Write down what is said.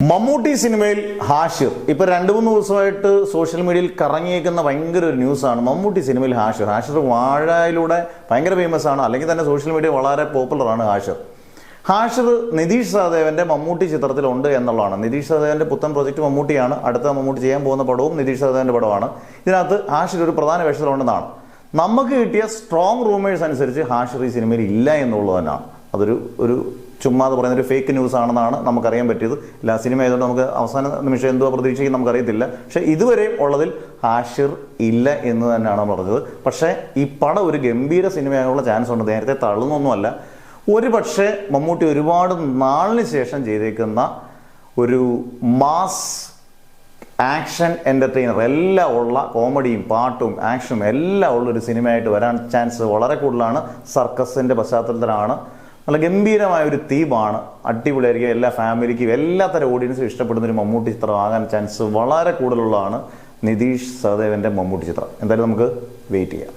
മമ്മൂട്ടി സിനിമയിൽ ഹാഷിർ ഇപ്പൊ 2-3 ദിവസമായിട്ട് സോഷ്യൽ മീഡിയയിൽ കറങ്ങിയേക്കുന്ന ഭയങ്കര ഒരു ന്യൂസാണ്. മമ്മൂട്ടി സിനിമയിൽ ഹാഷിർ വാഴയിലൂടെ ഭയങ്കര ഫേമസ് ആണ്, അല്ലെങ്കിൽ തന്നെ സോഷ്യൽ മീഡിയ വളരെ പോപ്പുലറാണ്. ഹാഷിർ നിതീഷ് സഹദേവന്റെ മമ്മൂട്ടി ചിത്രത്തിലുണ്ട് എന്നുള്ളതാണ്. നിതീഷ് സഹദേവന്റെ പുത്തൻ പ്രൊജക്ട് മമ്മൂട്ടിയാണ്. അടുത്ത മമ്മൂട്ടി ചെയ്യാൻ പോകുന്ന പടവും നിതീഷ് സഹദേവന്റെ പടമാണ്. ഇതിനകത്ത് ഹാഷിർ ഒരു പ്രധാന വേഷത്തിലുണ്ടെന്നാണ് നമുക്ക് കിട്ടിയ സ്ട്രോങ് റൂമേഴ്സ് അനുസരിച്ച്. ഹാഷിർ ഈ സിനിമയിൽ ഇല്ല എന്നുള്ളത് തന്നെയാണ്. അതൊരു ചുമ്മാതെ പറയുന്ന ഒരു ഫേക്ക് ന്യൂസ് ആണെന്നാണ് നമുക്കറിയാൻ പറ്റിയത്. എല്ലാ സിനിമ ആയതുകൊണ്ട് നമുക്ക് അവസാന നിമിഷം എന്തോ പ്രതീക്ഷിക്കും നമുക്കറിയത്തില്ല. പക്ഷെ ഇതുവരെയും ഉള്ളതിൽ ഹാഷിർ ഇല്ല എന്ന് തന്നെയാണ് പറഞ്ഞത്. പക്ഷേ ഈ പടം ഒരു ഗംഭീര സിനിമയാകാനുള്ള ചാൻസ് ഉണ്ട്. നേരത്തെ തള്ളുന്നൊന്നുമല്ല. ഒരു പക്ഷേ മമ്മൂട്ടി ഒരുപാട് നാളിന് ശേഷം ചെയ്തേക്കുന്ന ഒരു മാസ് ആക്ഷൻ എൻ്റർടൈനർ, എല്ലാം ഉള്ള കോമഡിയും പാട്ടും ആക്ഷനും എല്ലാം ഉള്ളൊരു സിനിമയായിട്ട് വരാൻ ചാൻസ് വളരെ കൂടുതലാണ്. സർക്കസിൻ്റെ പശ്ചാത്തലത്തിലാണ്. നല്ല ഗംഭീരമായ ഒരു തീമാണ്. അടിപൊളിയായിരിക്കും. എല്ലാ ഫാമിലിക്കും എല്ലാത്തരം ഓഡിയൻസും ഇഷ്ടപ്പെടുന്ന ഒരു മമ്മൂട്ടി ചിത്രം ആകാൻ ചാൻസ് വളരെ കൂടുതലുള്ളതാണ് നിതീഷ് സഹദേവന്റെ മമ്മൂട്ടി ചിത്രം. എന്തായാലും നമുക്ക് വെയിറ്റ് ചെയ്യാം.